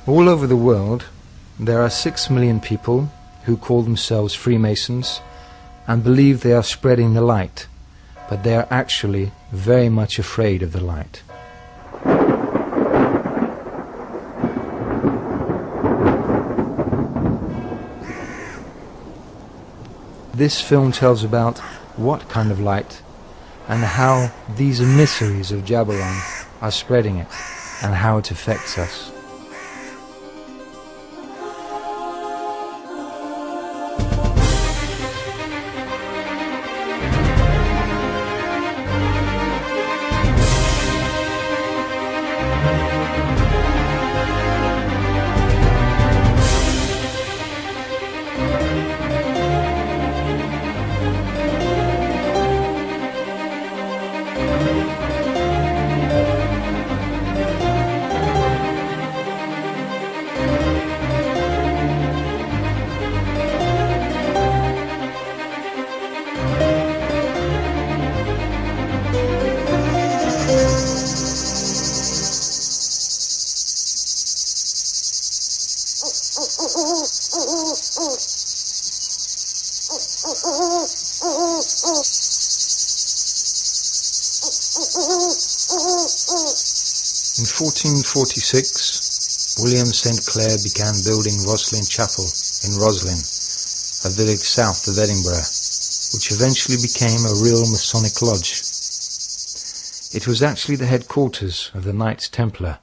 All over the world, there are 6 million people who call themselves Freemasons and believe they are spreading the light, but they are actually very much afraid of the light. This film tells about what kind of light and how these emissaries of Jahbulon are spreading it and how it affects us. In 1446, William St. Clair began building Roslin Chapel in Roslin, a village south of Edinburgh, which eventually became a real Masonic lodge. It was actually the headquarters of the Knights Templar,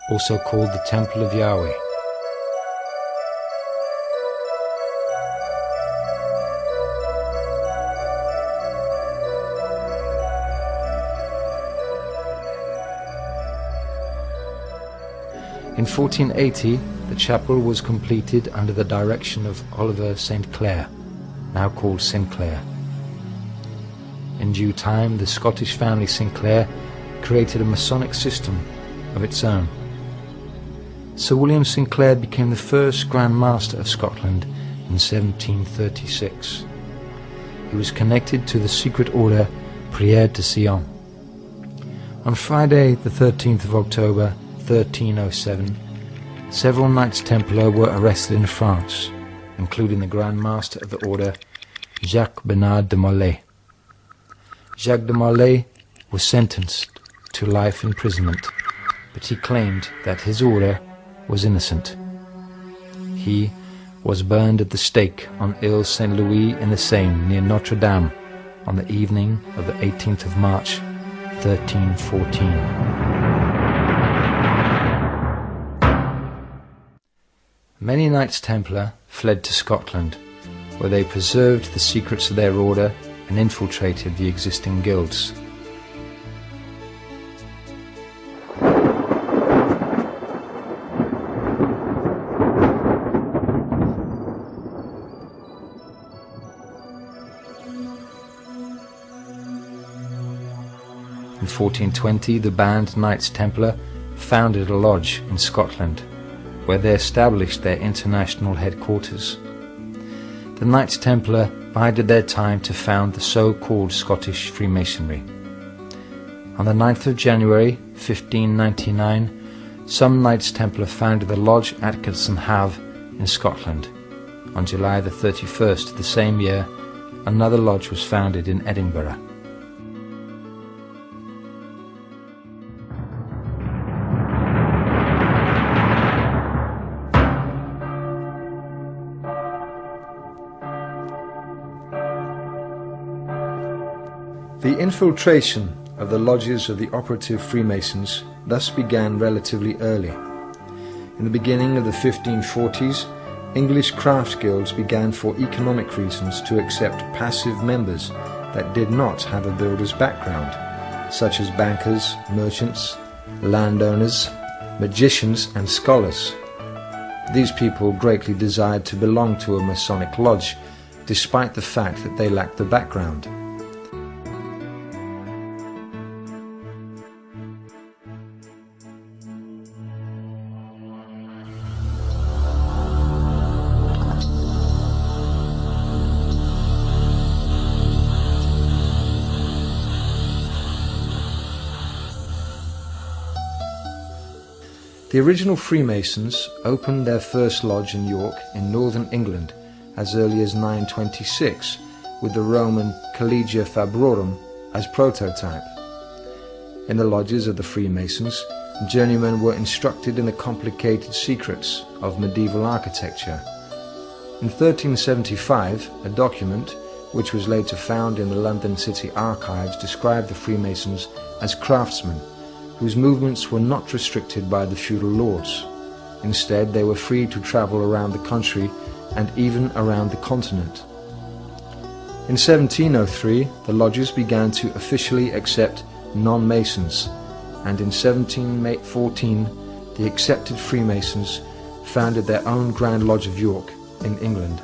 also called the Temple of Yahweh. In 1480, the chapel was completed under the direction of Oliver St. Clair, now called Sinclair. In due time, the Scottish family Sinclair created a Masonic system of its own. Sir William Sinclair became the first Grand Master of Scotland in 1736. He was connected to the secret order Prières de Sion. On Friday, the 13th of October, 1307, several Knights Templar were arrested in France, including the Grand Master of the order, Jacques Bernard de Molay. Jacques de Molay was sentenced to life imprisonment, but he claimed that his order was innocent. He was burned at the stake on Ile Saint-Louis in the Seine near Notre Dame on the evening of the 18th of March, 1314. Many Knights Templar fled to Scotland, where they preserved the secrets of their order and infiltrated the existing guilds. In 1420, the band Knights Templar founded a lodge in Scotland, where they established their international headquarters. The Knights Templar bided their time to found the so-called Scottish Freemasonry. On the 9th of January, 1599, some Knights Templar founded the lodge at Atkinson Have in Scotland. On July the 31st of the same year, another lodge was founded in Edinburgh. The infiltration of the lodges of the operative Freemasons thus began relatively early. In the beginning of the 1540s, English crafts guilds began for economic reasons to accept passive members that did not have a builder's background, such as bankers, merchants, landowners, magicians and scholars. These people greatly desired to belong to a Masonic lodge, despite the fact that they lacked the background. The original Freemasons opened their first lodge in York in northern England as early as 926, with the Roman Collegia Fabrorum as prototype. In the lodges of the Freemasons, journeymen were instructed in the complicated secrets of medieval architecture. In 1375, a document, which was later found in the London City Archives, described the Freemasons as craftsmen, whose movements were not restricted by the feudal lords. Instead, they were free to travel around the country and even around the continent. In 1703, the lodges began to officially accept non-Masons, and in 1714, the accepted Freemasons founded their own Grand Lodge of York in England.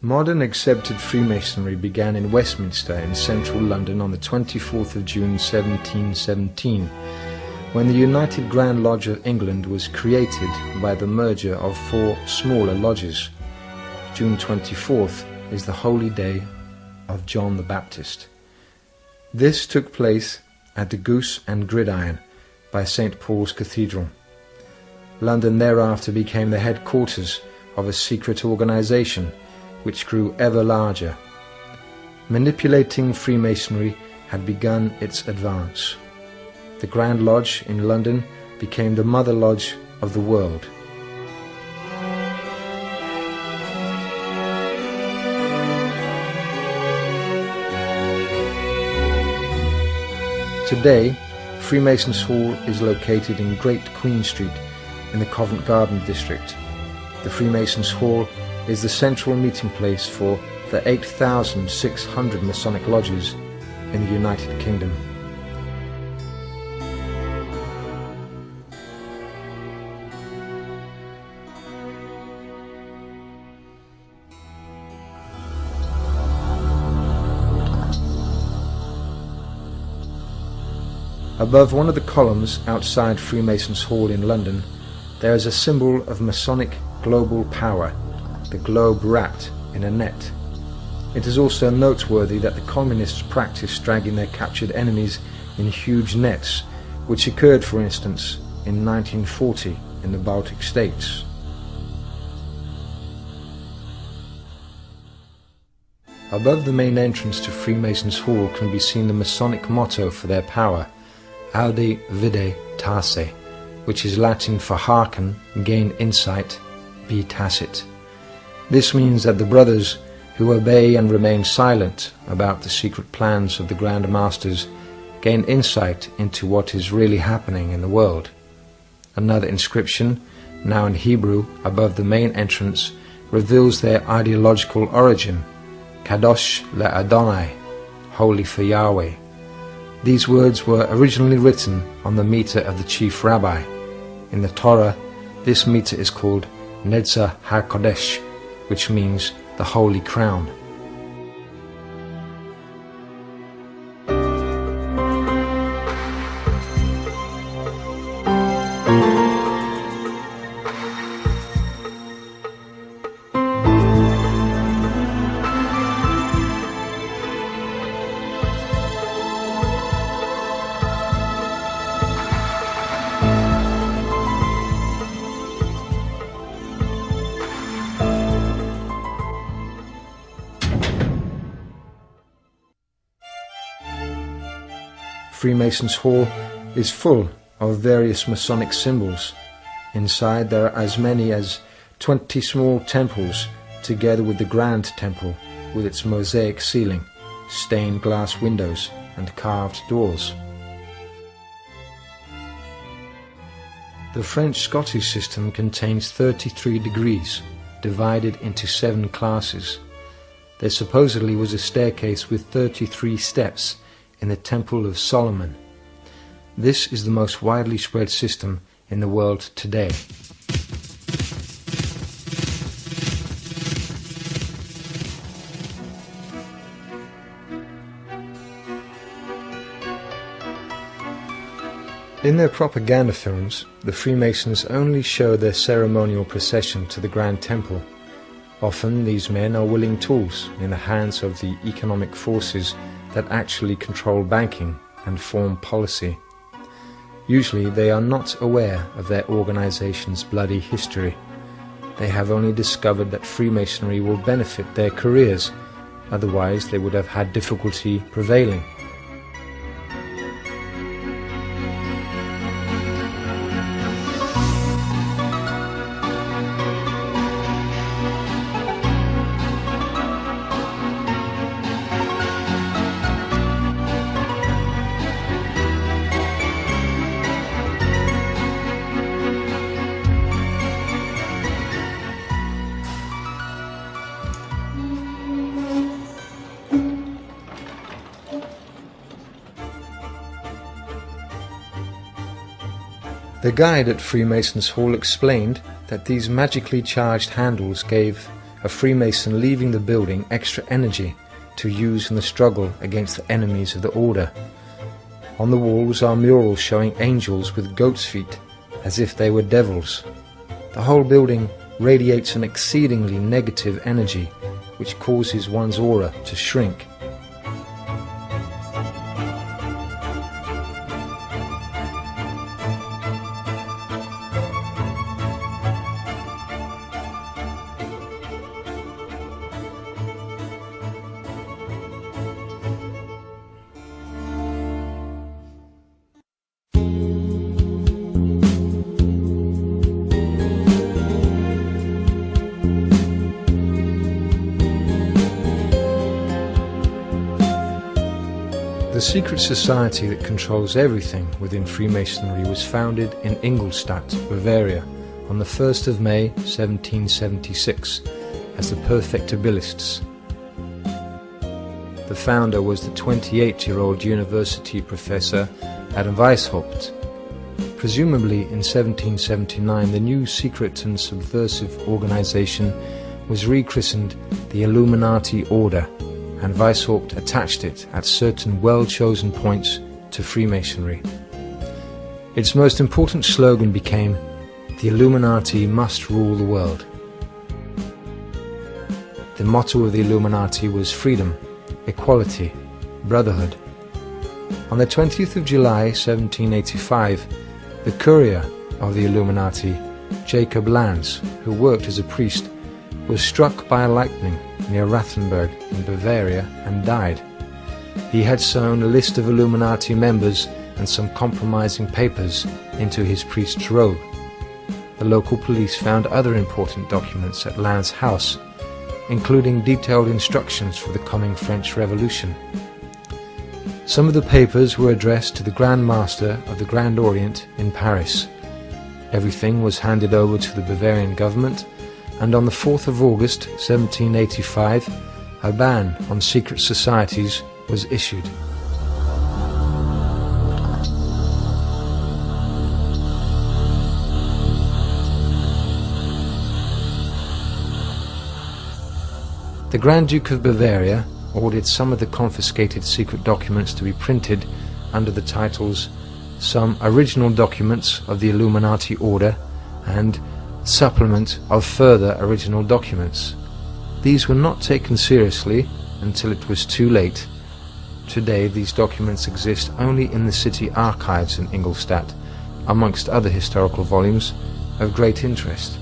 Modern accepted Freemasonry began in Westminster in central London on the 24th of June 1717, when the United Grand Lodge of England was created by the merger of 4 smaller lodges. June 24th is the holy day of John the Baptist. This took place at the Goose and Gridiron by St. Paul's Cathedral. London thereafter became the headquarters of a secret organization which grew ever larger. Manipulating Freemasonry had begun its advance. The Grand Lodge in London became the mother lodge of the world. Today, Freemasons Hall is located in Great Queen Street in the Covent Garden district. The Freemasons Hall is the central meeting place for the 8,600 Masonic lodges in the United Kingdom. Above one of the columns outside Freemasons Hall in London, there is a symbol of Masonic global power, the globe wrapped in a net. It is also noteworthy that the communists practiced dragging their captured enemies in huge nets, which occurred, for instance, in 1940 in the Baltic states. Above the main entrance to Freemasons Hall can be seen the Masonic motto for their power, Aude Vide Tace, which is Latin for hearken, gain insight, be tacit. This means that the brothers who obey and remain silent about the secret plans of the Grand Masters gain insight into what is really happening in the world. Another inscription, now in Hebrew, above the main entrance, reveals their ideological origin, Kadosh le'Adonai, holy for Yahweh. These words were originally written on the mitre of the chief rabbi. In the Torah, this mitre is called Netzah HaKodesh, which means the Holy Crown. Freemasons Hall is full of various Masonic symbols. Inside there are as many as 20 small temples, together with the Grand Temple with its mosaic ceiling, stained glass windows and carved doors. The French-Scottish system contains 33 degrees, divided into 7 classes. There supposedly was a staircase with 33 steps in the Temple of Solomon. This is the most widely spread system in the world today. In their propaganda films, the Freemasons only show their ceremonial procession to the Grand Temple. Often these men are willing tools in the hands of the economic forces that actually control banking and form policy. Usually they are not aware of their organization's bloody history. They have only discovered that Freemasonry will benefit their careers, otherwise they would have had difficulty prevailing. The guide at Freemasons' Hall explained that these magically charged handles gave a Freemason leaving the building extra energy to use in the struggle against the enemies of the order. On the walls are murals showing angels with goat's feet, as if they were devils. The whole building radiates an exceedingly negative energy, which causes one's aura to shrink. The secret society that controls everything within Freemasonry was founded in Ingolstadt, Bavaria, on the 1st of May 1776 as the Perfectibilists. The founder was the 28-year-old university professor Adam Weishaupt. Presumably in 1779 the new secret and subversive organization was rechristened the Illuminati Order, and Weishaupt attached it at certain well-chosen points to Freemasonry. Its most important slogan became, "The Illuminati must rule the world." The motto of the Illuminati was freedom, equality, brotherhood. On the 20th of July 1785, the courier of the Illuminati, Jacob Lanz, who worked as a priest, was struck by a lightning near Rathenberg in Bavaria and died. He had sewn a list of Illuminati members and some compromising papers into his priest's robe. The local police found other important documents at Lanz's house, including detailed instructions for the coming French Revolution. Some of the papers were addressed to the Grand Master of the Grand Orient in Paris. Everything was handed over to the Bavarian government, and on the 4th of August 1785, a ban on secret societies was issued. The Grand Duke of Bavaria ordered some of the confiscated secret documents to be printed under the titles "Some Original Documents of the Illuminati Order" and "Supplement of Further Original Documents." These were not taken seriously until it was too late. Today these documents exist only in the city archives in Ingolstadt, amongst other historical volumes of great interest.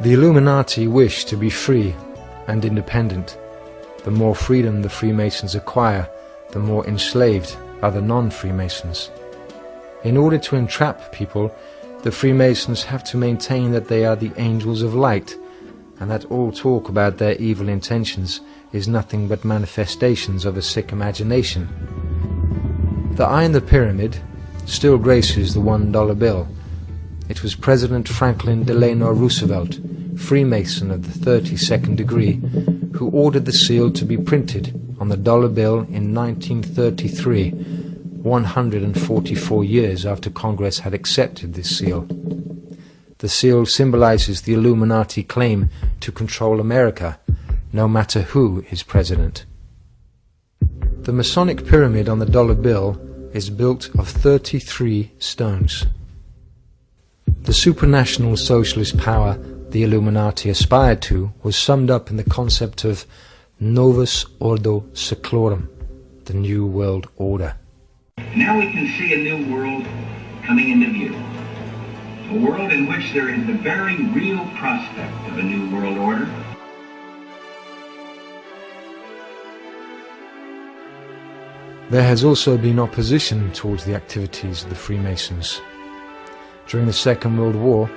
The Illuminati wish to be free and independent. The more freedom the Freemasons acquire, the more enslaved are the non-Freemasons. In order to entrap people, the Freemasons have to maintain that they are the angels of light, and that all talk about their evil intentions is nothing but manifestations of a sick imagination. The eye in the pyramid still graces the $1 bill. It was President Franklin Delano Roosevelt, Freemason of the 32nd degree, who ordered the seal to be printed on the dollar bill in 1933, 144 years after Congress had accepted this seal. The seal symbolizes the Illuminati claim to control America, no matter who is president. The Masonic pyramid on the dollar bill is built of 33 stones. The supranational socialist power the Illuminati aspired to was summed up in the concept of Novus Ordo Seclorum, the New World Order. Now we can see a new world coming into view. A world in which there is the very real prospect of a new world order. There has also been opposition towards the activities of the Freemasons. During the Second World War,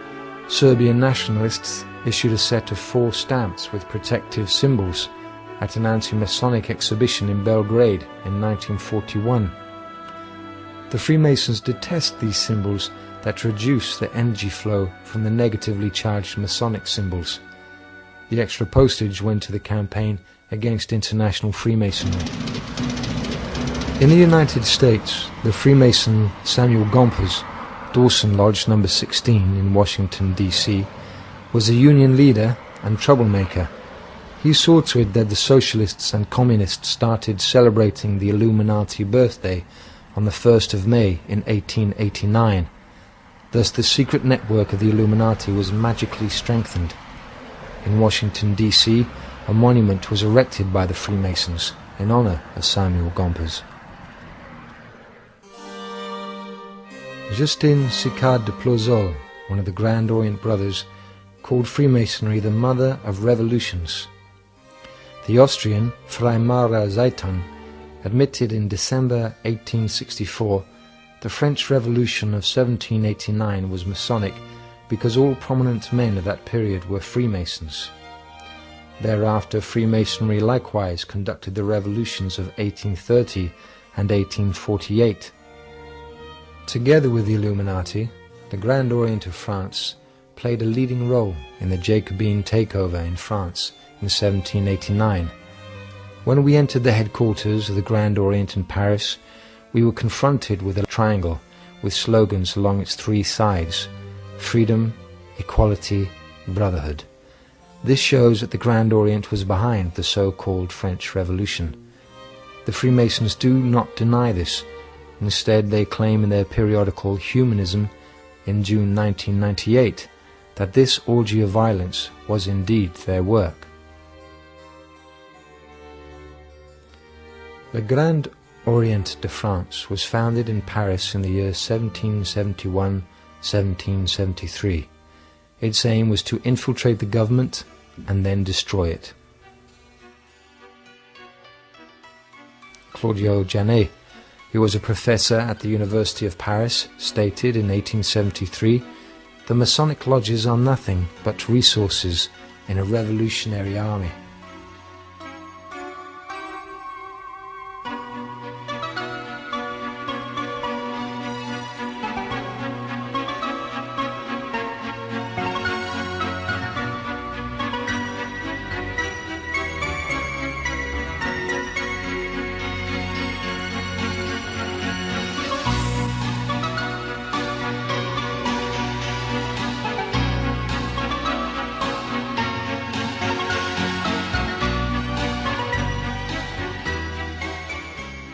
Serbian nationalists issued a set of 4 stamps with protective symbols at an anti-Masonic exhibition in Belgrade in 1941. The Freemasons detest these symbols that reduce the energy flow from the negatively charged Masonic symbols. The extra postage went to the campaign against international Freemasonry. In the United States, the Freemason Samuel Gompers, Dawson Lodge No. 16 in Washington, D.C., was a union leader and troublemaker. He saw to it that the socialists and communists started celebrating the Illuminati birthday on the 1st of May in 1889. Thus the secret network of the Illuminati was magically strengthened. In Washington, D.C., a monument was erected by the Freemasons in honor of Samuel Gompers. Justin Sicard de Plozol, one of the Grand Orient Brothers, called Freemasonry the mother of revolutions. The Austrian Freimaurer Zeitung admitted in December 1864 the French Revolution of 1789 was Masonic because all prominent men of that period were Freemasons. Thereafter Freemasonry likewise conducted the revolutions of 1830 and 1848. Together with the Illuminati, the Grand Orient of France played a leading role in the Jacobin takeover in France in 1789. When we entered the headquarters of the Grand Orient in Paris, we were confronted with a triangle with slogans along its 3 sides: freedom, equality, brotherhood. This shows that the Grand Orient was behind the so-called French Revolution. The Freemasons do not deny this. Instead, they claim in their periodical Humanism in June 1998 that this orgy of violence was indeed their work. Le Grand Orient de France was founded in Paris in the year 1771-1773. Its aim was to infiltrate the government and then destroy it. Claudio Janet, who was a professor at the University of Paris, stated in 1873, "The Masonic lodges are nothing but resources in a revolutionary army."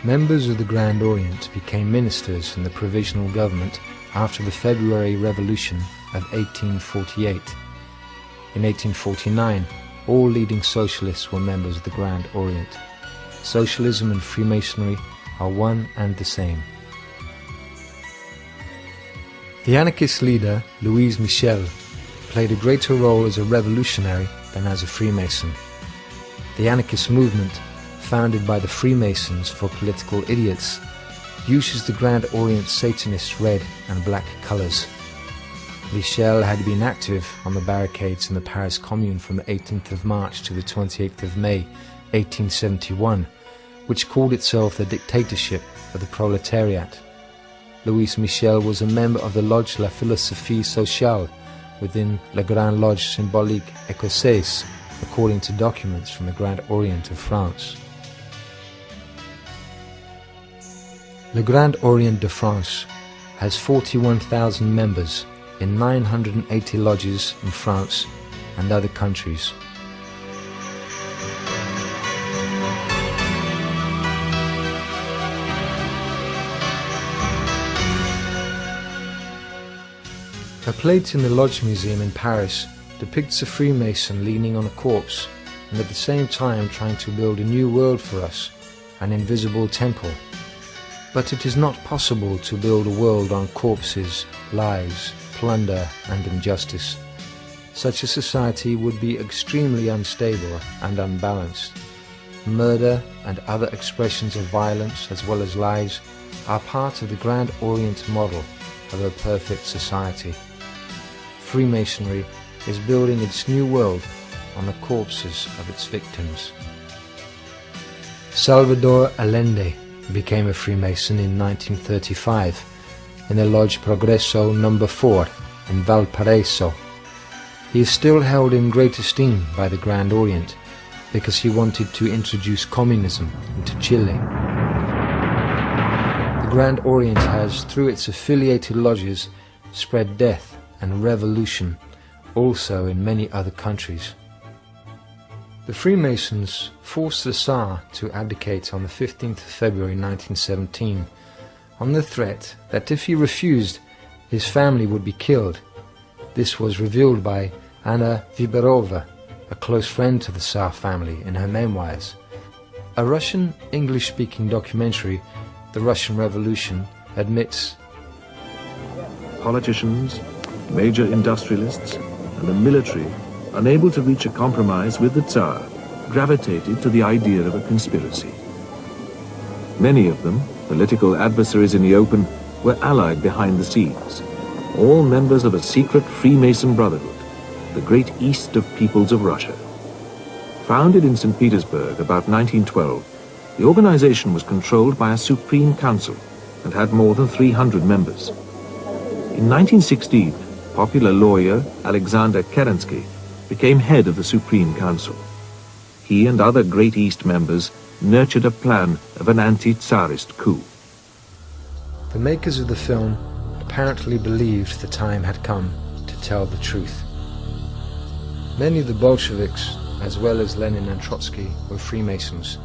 Members of the Grand Orient became ministers in the provisional government after the February Revolution of 1848. In 1849, all leading socialists were members of the Grand Orient. Socialism and Freemasonry are one and the same. The anarchist leader, Louis Michel, played a greater role as a revolutionary than as a Freemason. The anarchist movement, founded by the Freemasons for political idiots, uses the Grand Orient Satanist red and black colours. Michel had been active on the barricades in the Paris Commune from the 18th of March to the 28th of May 1871, which called itself the dictatorship of the proletariat. Louis Michel was a member of the Lodge La Philosophie Sociale within La Grande Loge Symbolique Écossaise, according to documents from the Grand Orient of France. Le Grand Orient de France has 41,000 members in 980 lodges in France and other countries. A plate in the Lodge Museum in Paris depicts a Freemason leaning on a corpse and at the same time trying to build a new world for us, an invisible temple. But it is not possible to build a world on corpses, lies, plunder and injustice. Such a society would be extremely unstable and unbalanced. Murder and other expressions of violence as well as lies are part of the Grand Orient model of a perfect society. Freemasonry is building its new world on the corpses of its victims. Salvador Allende became a Freemason in 1935 in the Lodge Progreso No. 4 in Valparaiso. He is still held in great esteem by the Grand Orient because he wanted to introduce communism into Chile. The Grand Orient has, through its affiliated lodges, spread death and revolution also in many other countries. The Freemasons forced the Tsar to abdicate on the 15th of February 1917 on the threat that if he refused, his family would be killed. This was revealed by Anna Viberova, a close friend to the Tsar family, in her memoirs. A Russian English-speaking documentary, The Russian Revolution, admits politicians, major industrialists, and the military, unable to reach a compromise with the Tsar, gravitated to the idea of a conspiracy. Many of them, political adversaries in the open, were allied behind the scenes, all members of a secret Freemason brotherhood, the Great East of Peoples of Russia. Founded in St. Petersburg about 1912, the organization was controlled by a Supreme Council and had more than 300 members. In 1916, popular lawyer Alexander Kerensky became head of the Supreme Council. He and other Great East members nurtured a plan of an anti-Tsarist coup. The makers of the film apparently believed the time had come to tell the truth. Many of the Bolsheviks, as well as Lenin and Trotsky, were Freemasons.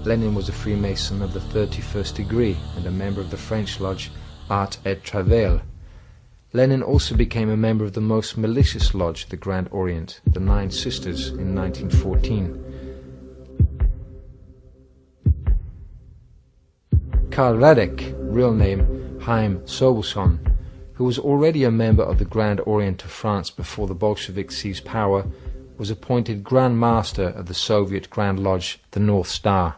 Lenin was a Freemason of the 31st degree and a member of the French lodge Art et Travail. Lenin also became a member of the most malicious lodge of the Grand Orient, the Nine Sisters, in 1914. Karl Radek, real name Chaim Sobusson, who was already a member of the Grand Orient of France before the Bolsheviks seized power, was appointed Grand Master of the Soviet Grand Lodge, the North Star.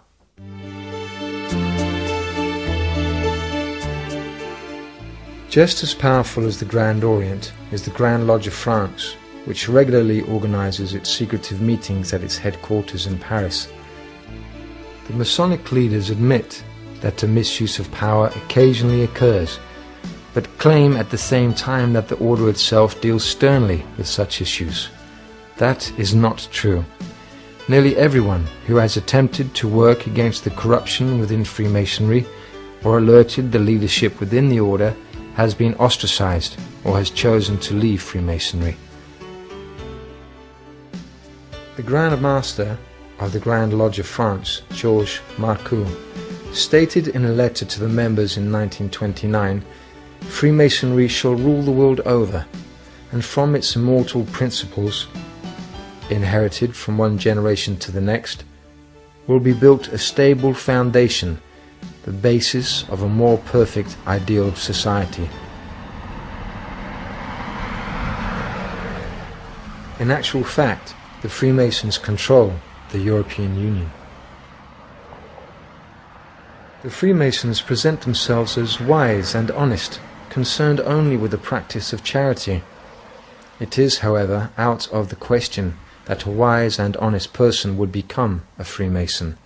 Just as powerful as the Grand Orient is the Grand Lodge of France, which regularly organizes its secretive meetings at its headquarters in Paris. The Masonic leaders admit that a misuse of power occasionally occurs, but claim at the same time that the order itself deals sternly with such issues. That is not true. Nearly everyone who has attempted to work against the corruption within Freemasonry or alerted the leadership within the order has been ostracized or has chosen to leave Freemasonry. The Grand Master of the Grand Lodge of France, Georges Marcoux, stated in a letter to the members in 1929, "Freemasonry shall rule the world over, and from its immortal principles, inherited from one generation to the next, will be built a stable foundation, the basis of a more perfect ideal society." In actual fact, the Freemasons control the European Union. The Freemasons present themselves as wise and honest, concerned only with the practice of charity. It is, however, out of the question that a wise and honest person would become a Freemason.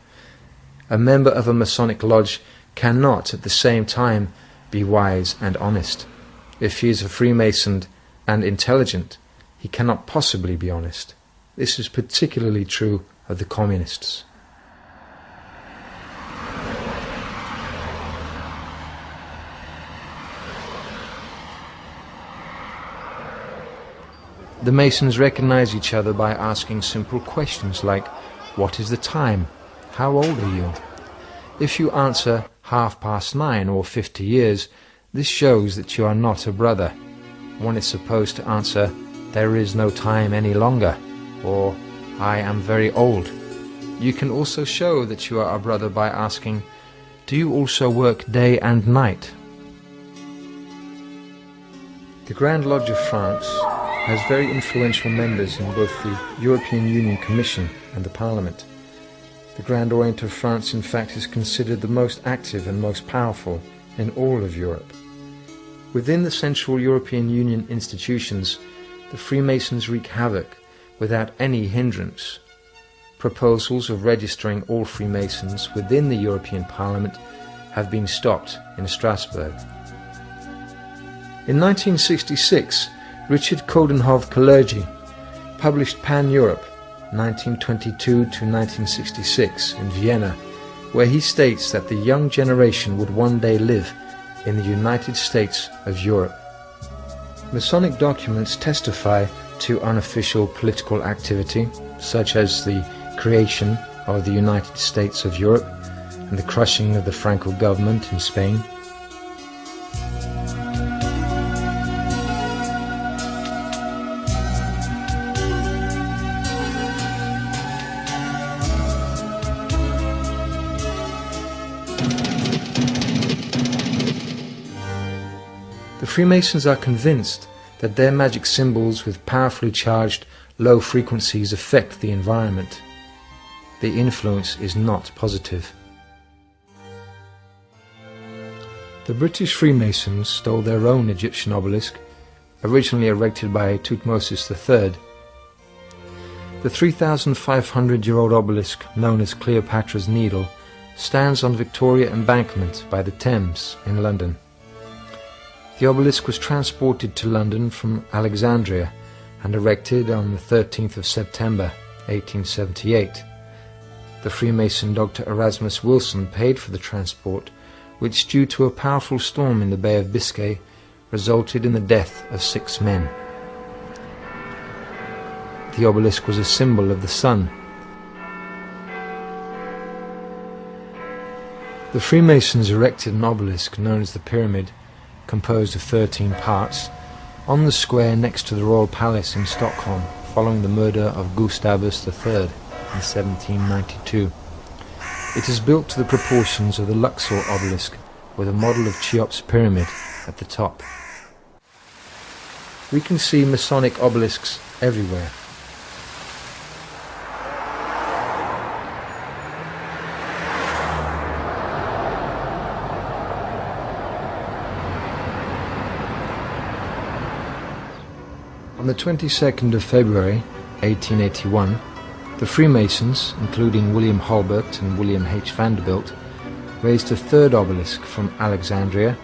A member of a Masonic lodge cannot at the same time be wise and honest. If he is a Freemason and intelligent, he cannot possibly be honest. This is particularly true of the communists. The Masons recognize each other by asking simple questions like, "What is the time? How old are you?" If you answer 9:30 or 50 years, this shows that you are not a brother. one is supposed to answer, "There is no time any longer," or "I am very old." You can also show that you are a brother by asking, "Do you also work day and night?" The Grand Lodge of France has very influential members in both the European Union Commission and the Parliament. The Grand Orient of France, in fact, is considered the most active and most powerful in all of Europe. Within the Central European Union institutions, the Freemasons wreak havoc without any hindrance. Proposals of registering all Freemasons within the European Parliament have been stopped in Strasbourg. In 1966, Richard Coudenhove-Kalergi published Pan-Europe 1922 to 1966 in Vienna, where he states that the young generation would one day live in the United States of Europe. Masonic documents testify to unofficial political activity, such as the creation of the United States of Europe and the crushing of the Franco government in Spain. The Freemasons are convinced that their magic symbols with powerfully charged low frequencies affect the environment. The influence is not positive. The British Freemasons stole their own Egyptian obelisk, originally erected by Thutmose III. The 3,500-year-old obelisk, known as Cleopatra's Needle, stands on Victoria Embankment by the Thames in London. The obelisk was transported to London from Alexandria and erected on the 13th of September 1878. The Freemason Dr. Erasmus Wilson paid for the transport, which, due to a powerful storm in the Bay of Biscay, resulted in the death of 6 men. The obelisk was a symbol of the sun. The Freemasons erected an obelisk known as the Pyramid, composed of 13 parts, on the square next to the Royal Palace in Stockholm following the murder of Gustavus III in 1792. It is built to the proportions of the Luxor obelisk, with a model of Cheops' pyramid at the top. We can see Masonic obelisks everywhere. On the 22nd of February 1881, the Freemasons, including William Hulbert and William H. Vanderbilt, raised a third obelisk from Alexandria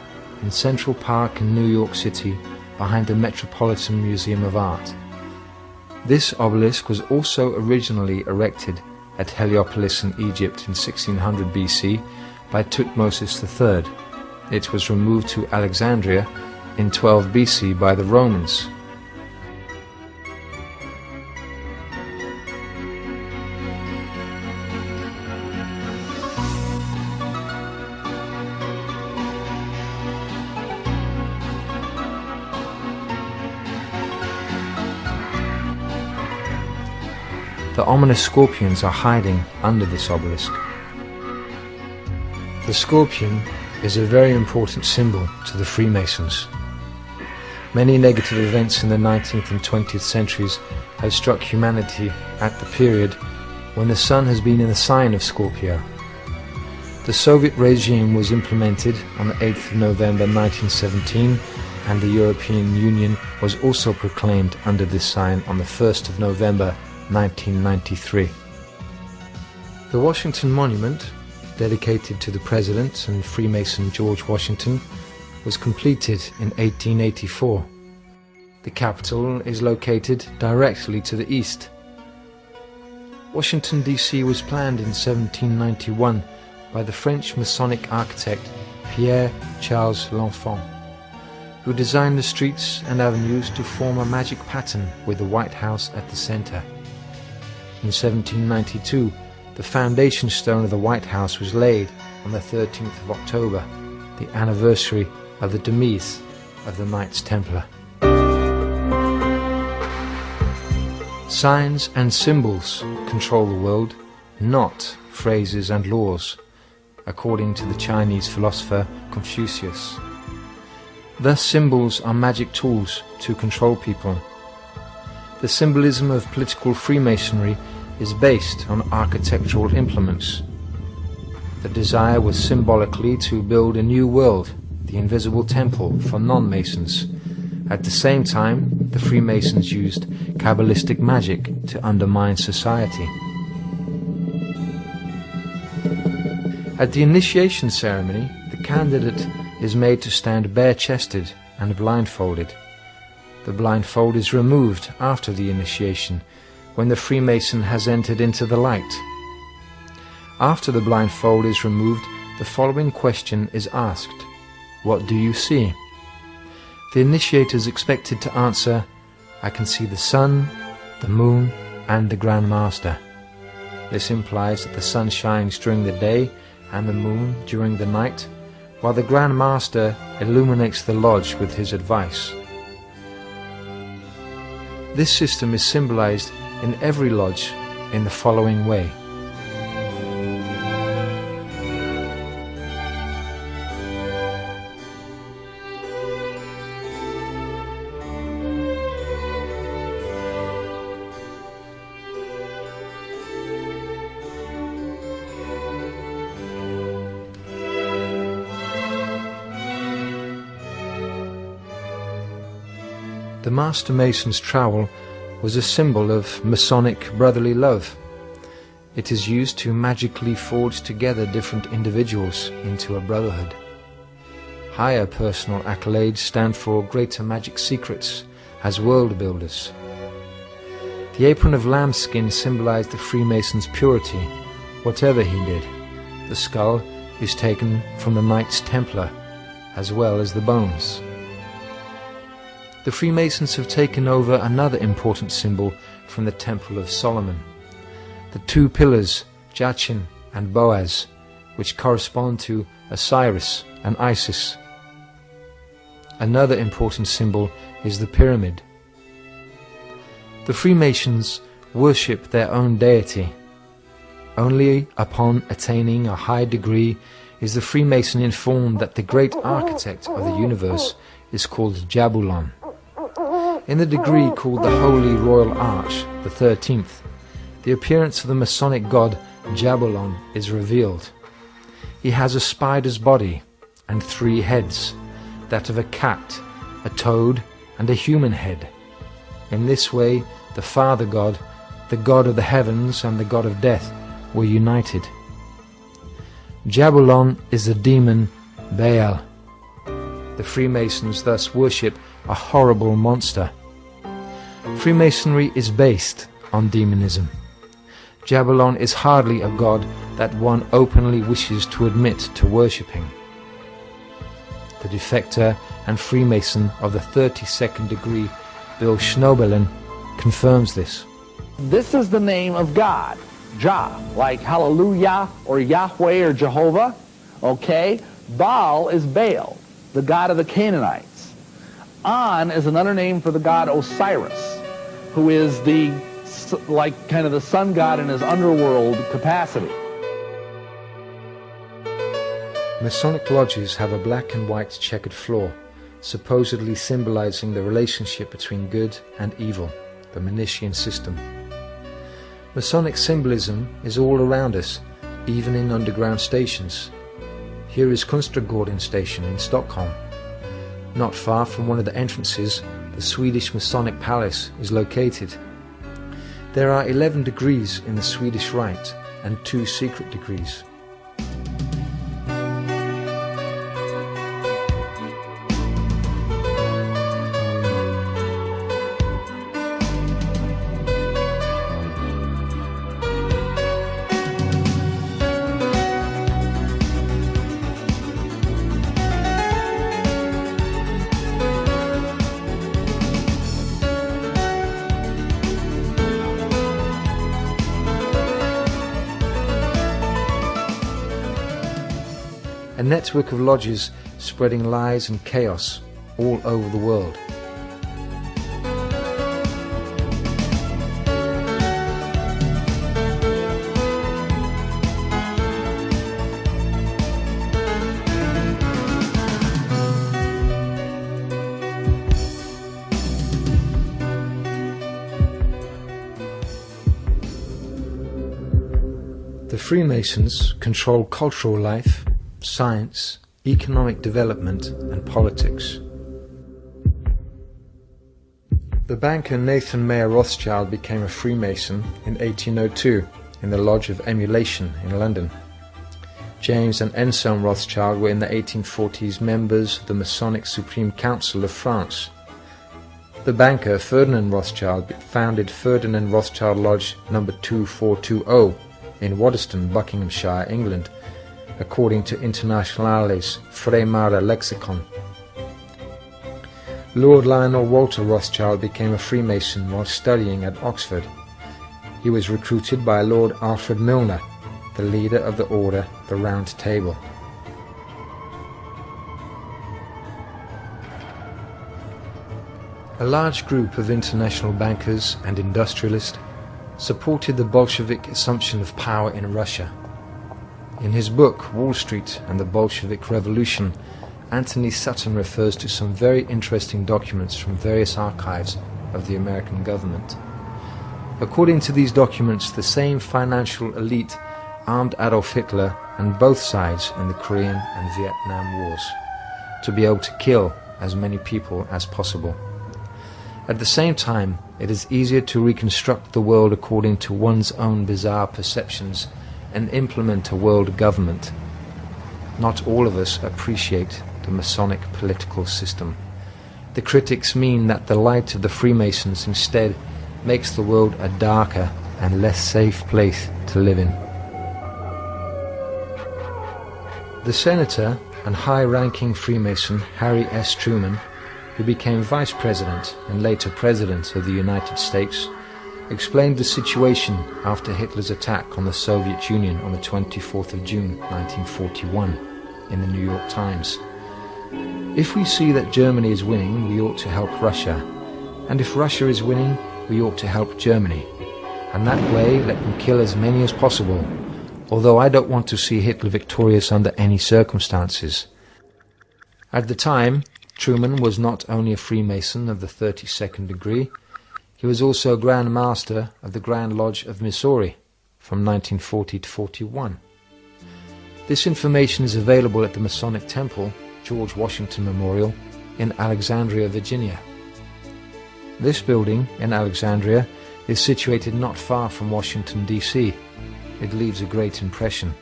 in Central Park in New York City behind the Metropolitan Museum of Art. This obelisk was also originally erected at Heliopolis in Egypt in 1600 BC by Thutmose III. It was removed to Alexandria in 12 BC by the Romans. The ominous scorpions are hiding under this obelisk. The scorpion is a very important symbol to the Freemasons. Many negative events in the 19th and 20th centuries have struck humanity at the period when the sun has been in the sign of Scorpio. The Soviet regime was implemented on the 8th of November 1917, and the European Union was also proclaimed under this sign on the 1st of November 1993. The Washington Monument, dedicated to the President and Freemason George Washington, was completed in 1884. The Capitol is located directly to the east. Washington, D.C. was planned in 1791 by the French Masonic architect Pierre-Charles L'Enfant, who designed the streets and avenues to form a magic pattern with the White House at the center. In 1792, the foundation stone of the White House was laid on the 13th of October, the anniversary of the demise of the Knights Templar. Signs and symbols control the world, not phrases and laws, according to the Chinese philosopher Confucius. Thus symbols are magic tools to control people. The symbolism of political Freemasonry is based on architectural implements. The desire was symbolically to build a new world, the invisible temple for non-Masons. At the same time, the Freemasons used Kabbalistic magic to undermine society. At the initiation ceremony, the candidate is made to stand bare-chested and blindfolded. The blindfold is removed after the initiation, when the Freemason has entered into the light. After the blindfold is removed, the following question is asked: "What do you see?" The initiator is expected to answer, "I can see the sun, the moon, and the Grand Master." This implies that the sun shines during the day and the moon during the night, while the Grand Master illuminates the lodge with his advice. This system is symbolized in every lodge in the following way. The Master Mason's trowel was a symbol of Masonic brotherly love. It is used to magically forge together different individuals into a brotherhood. Higher personal accolades stand for greater magic secrets as world builders. The apron of lambskin symbolized the Freemason's purity, whatever he did. The skull is taken from the Knights Templar, as well as the bones. The Freemasons have taken over another important symbol from the Temple of Solomon, the two pillars, Jachin and Boaz, which correspond to Osiris and Isis. Another important symbol is the pyramid. The Freemasons worship their own deity. Only upon attaining a high degree is the Freemason informed that the great architect of the universe is called Jahbulon. In the degree called the Holy Royal Arch, the 13th, the appearance of the Masonic god Jahbulon is revealed. He has a spider's body and 3 heads, that of a cat, a toad, and a human head. In this way, the Father God, the God of the heavens, and the God of death were united. Jahbulon is the demon Baal. The Freemasons thus worship a horrible monster. Freemasonry is based on demonism. Jahbulon is hardly a god that one openly wishes to admit to worshipping. The defector and Freemason of the 32nd degree, Bill Schnoebelen, confirms this. This is the name of God, Jah, like Hallelujah or Yahweh or Jehovah, okay? Baal is Baal, the god of the Canaanites. An is another name for the god Osiris, who is the, like, kind of the sun god in his underworld capacity. Masonic lodges have a black and white checkered floor, supposedly symbolizing the relationship between good and evil, the Manichean system. Masonic symbolism is all around us, even in underground stations. Here is Kungsträdgården station in Stockholm. Not far from one of the entrances, the Swedish Masonic Palace is located. There are 11 degrees in the Swedish Rite and 2 secret degrees. A network of lodges spreading lies and chaos all over the world. Freemasons control cultural life, science, economic development, and politics. The banker Nathan Mayer Rothschild became a Freemason in 1802 in the Lodge of Emulation in London. James and Anselm Rothschild were in the 1840s members of the Masonic Supreme Council of France. The banker Ferdinand Rothschild founded Ferdinand Rothschild Lodge No. 2420 in Waddesdon, Buckinghamshire, England, according to Internationale's Freimaurer lexicon. Lord Lionel Walter Rothschild became a Freemason while studying at Oxford. He was recruited by Lord Alfred Milner, the leader of the order the Round Table. A large group of international bankers and industrialists supported the Bolshevik assumption of power in Russia. In his book Wall Street and the Bolshevik Revolution, Anthony Sutton refers to some very interesting documents from various archives of the American government. According to these documents, the same financial elite armed Adolf Hitler and both sides in the Korean and Vietnam Wars to be able to kill as many people as possible. At the same time, it is easier to reconstruct the world according to one's own bizarre perceptions and implement a world government. Not all of us appreciate the Masonic political system. The critics mean that the light of the Freemasons instead makes the world a darker and less safe place to live in. The senator and high-ranking Freemason Harry S. Truman, who became Vice President and later President of the United States, explained the situation after Hitler's attack on the Soviet Union on the 24th of June 1941 in the New York Times. If we see that Germany is winning, we ought to help Russia, and if Russia is winning, we ought to help Germany, and that way let them kill as many as possible, although I don't want to see Hitler victorious under any circumstances. At the time, Truman was not only a Freemason of the 32nd degree, he was also Grand Master of the Grand Lodge of Missouri from 1940 to 41. This information is available at the Masonic Temple, George Washington Memorial, in Alexandria, Virginia. This building in Alexandria is situated not far from Washington, D.C. It leaves a great impression.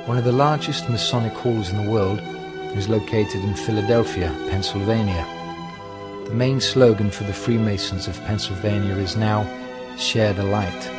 One of the largest Masonic halls in the world is located in Philadelphia, Pennsylvania. The main slogan for the Freemasons of Pennsylvania is now, "Share the light."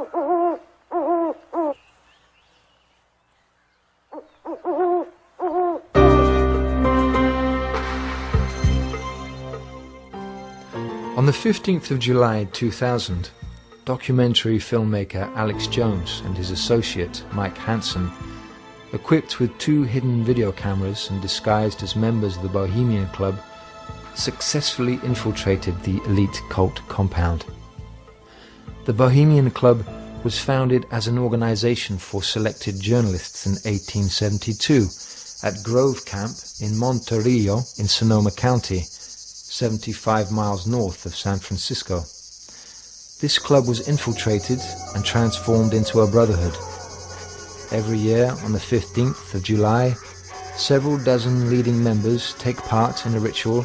On the 15th of July 2000, documentary filmmaker Alex Jones and his associate Mike Hansen, equipped with 2 hidden video cameras and disguised as members of the Bohemian Club, successfully infiltrated the elite cult compound. The Bohemian Club was founded as an organization for selected journalists in 1872 at Grove Camp in Monterillo in Sonoma County, 75 miles north of San Francisco. This club was infiltrated and transformed into a brotherhood. Every year on the 15th of July, several dozen leading members take part in a ritual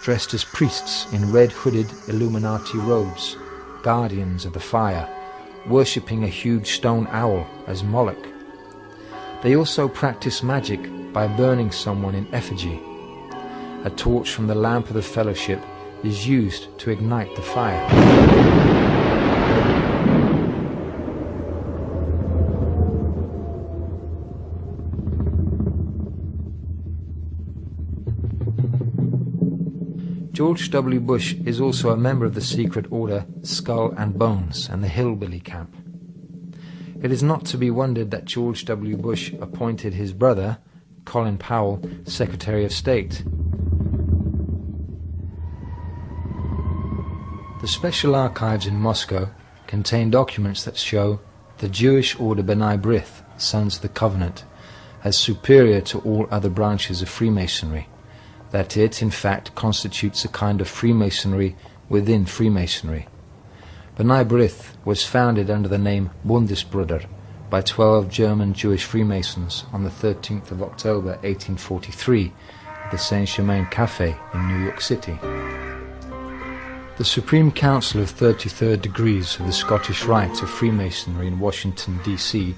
dressed as priests in red-hooded illuminati robes, guardians of the fire, worshipping a huge stone owl as Moloch. They also practice magic by burning someone in effigy. A torch from the lamp of the fellowship is used to ignite the fire. George W. Bush is also a member of the secret order Skull and Bones and the Hillbilly Camp. It is not to be wondered that George W. Bush appointed his brother, Colin Powell, Secretary of State. The Special Archives in Moscow contain documents that show the Jewish order B'nai B'rith, Sons of the Covenant, as superior to all other branches of Freemasonry, that it, in fact, constitutes a kind of Freemasonry within Freemasonry. B'nai B'rith was founded under the name Bundesbruder by 12 German Jewish Freemasons on the 13th of October 1843 at the Saint-Germain Café in New York City. The Supreme Council of 33rd Degrees of the Scottish Rite of Freemasonry in Washington, D.C.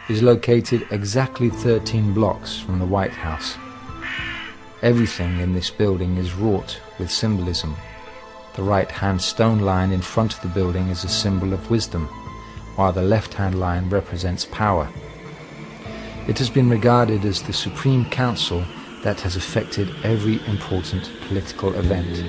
is located exactly 13 blocks from the White House. Everything in this building is wrought with symbolism. The right-hand stone line in front of the building is a symbol of wisdom, while the left-hand line represents power. It has been regarded as the Supreme Council that has affected every important political event.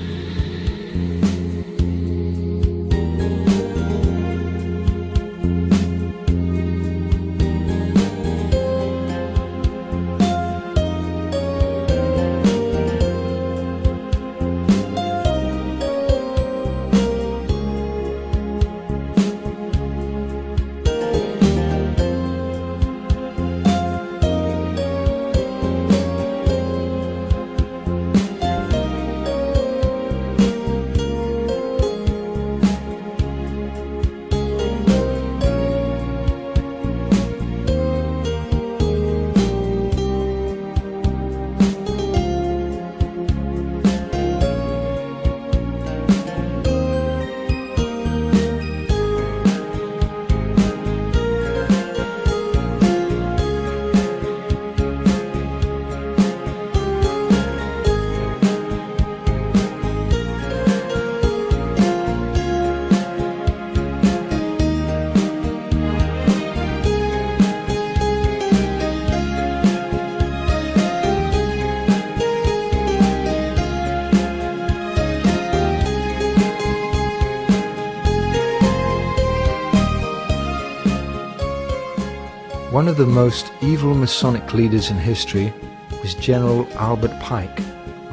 One of the most evil Masonic leaders in history was General Albert Pike,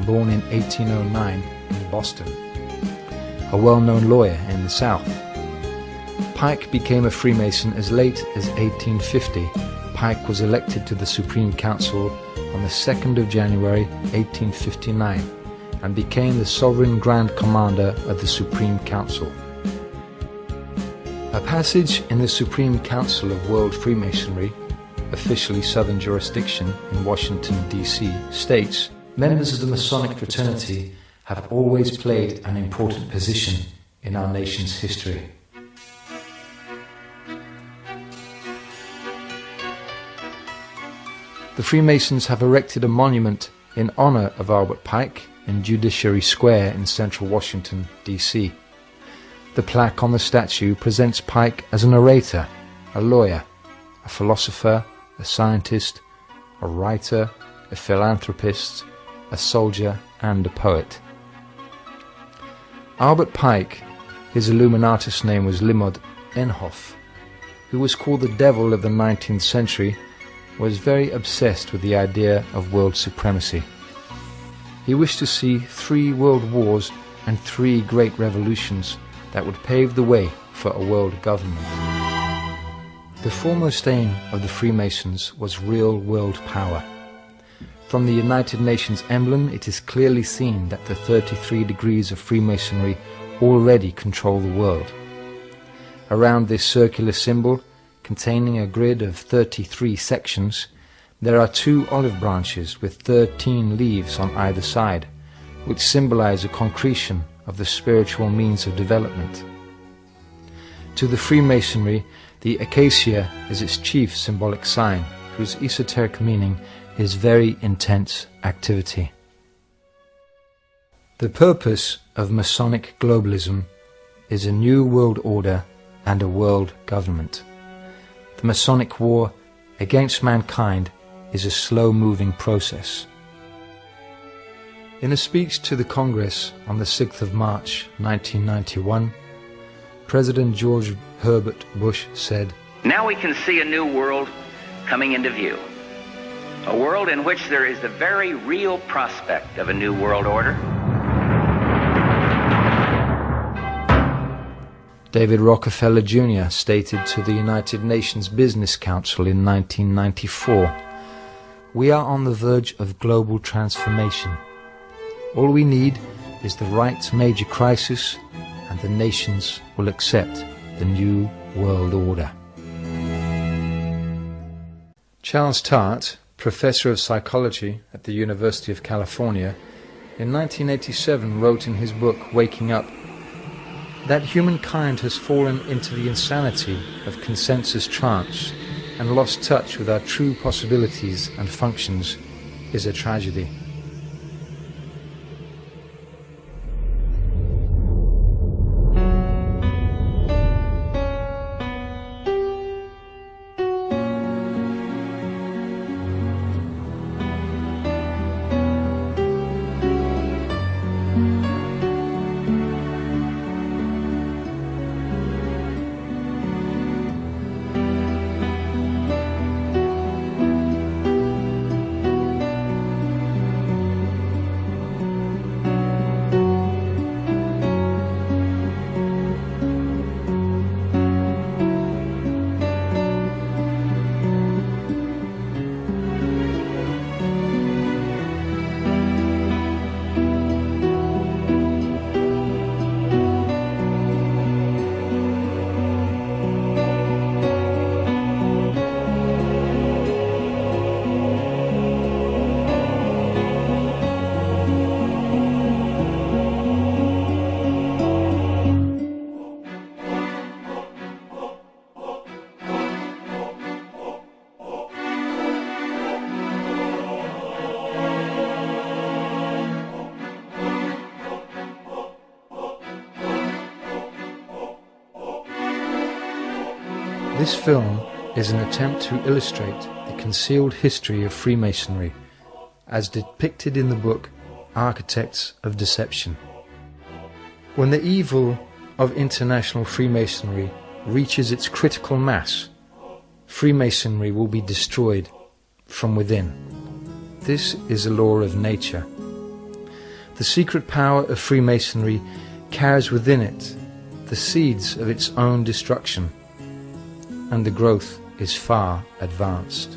born in 1809 in Boston, a well-known lawyer in the South. Pike became a Freemason as late as 1850. Pike was elected to the Supreme Council on the 2nd of January 1859 and became the Sovereign Grand Commander of the Supreme Council. A passage in the Supreme Council of World Freemasonry, officially Southern jurisdiction in Washington, D.C., states, "Members of the Masonic fraternity have always played an important position in our nation's history." The Freemasons have erected a monument in honor of Albert Pike in Judiciary Square in central Washington, D.C. The plaque on the statue presents Pike as an orator, a lawyer, a philosopher, a scientist, a writer, a philanthropist, a soldier, and a poet. Albert Pike, his Illuminatus name was Limod Enhoff, who was called the devil of the 19th century, was very obsessed with the idea of world supremacy. He wished to see 3 world wars and 3 great revolutions that would pave the way for a world government. The foremost aim of the Freemasons was real world power. From the United Nations emblem, it is clearly seen that the 33 degrees of Freemasonry already control the world. Around this circular symbol, containing a grid of 33 sections, there are 2 olive branches with 13 leaves on either side, which symbolize a concretion of the spiritual means of development. To the Freemasonry, the acacia is its chief symbolic sign, whose esoteric meaning is very intense activity. The purpose of Masonic globalism is a new world order and a world government. The Masonic war against mankind is a slow-moving process. In a speech to the Congress on the 6th of March 1991, President George Herbert Bush said, "Now we can see a new world coming into view. A world in which there is the very real prospect of a new world order." David Rockefeller Jr. stated to the United Nations Business Council in 1994, "We are on the verge of global transformation. All we need is the right major crisis, and the nations will accept the new world order." Charles Tart, professor of psychology at the University of California, in 1987 wrote in his book Waking Up that humankind has fallen into the insanity of consensus trance and lost touch with our true possibilities and functions is a tragedy. This film is an attempt to illustrate the concealed history of Freemasonry as depicted in the book Architects of Deception. When the evil of international Freemasonry reaches its critical mass, Freemasonry will be destroyed from within. This is a law of nature. The secret power of Freemasonry carries within it the seeds of its own destruction, and the growth is far advanced.